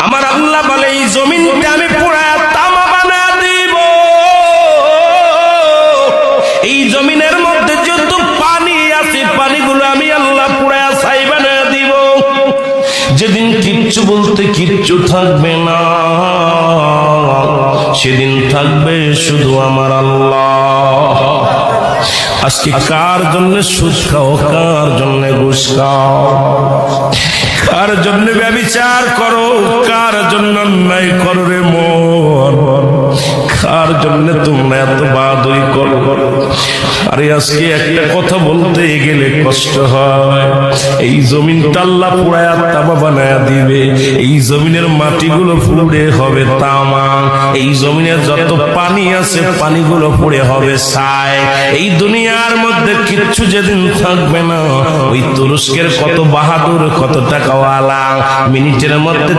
আমার আল্লাহ বলে এই জমিনটা আমি পুরায়া তামা বানা দিব। এই জমিনের মধ্যে যত পানি আছে পানিগুলো আমি আল্লাহ পুরায়া ছাই বানা দিব। যেদিন কিচ্ছু বলতে কিচ্ছু থাকবে না, সেদিন থাকবে শুধু আমার আল্লাহ। আজকে কার জন্য সুদ খাও, কার জন্য ঘুষ খাও, কার জন্য ব্যভিচার করো, কার জন্য অন্যায় করো রে মন, কার জন্য তোমরা এত বাদই করো। আরে আজকে একটা কথা বলতে গেলে কষ্ট হয়। এই জমিনটা আল্লাহ পুরায়া তামা বানায়া দিবে। এই জমিনের মাটিগুলো পুড়ে হবে তামা। এই জমিনে যত পানি আছে পানিগুলো পুড়ে হবে ছাই। এই দুনিয়ার মধ্যে কিচ্ছু যেদিন থাকবে না, ওই তুরস্কের কত বাহাদুর, কত টাকাওয়ালা মিনিটের মধ্যে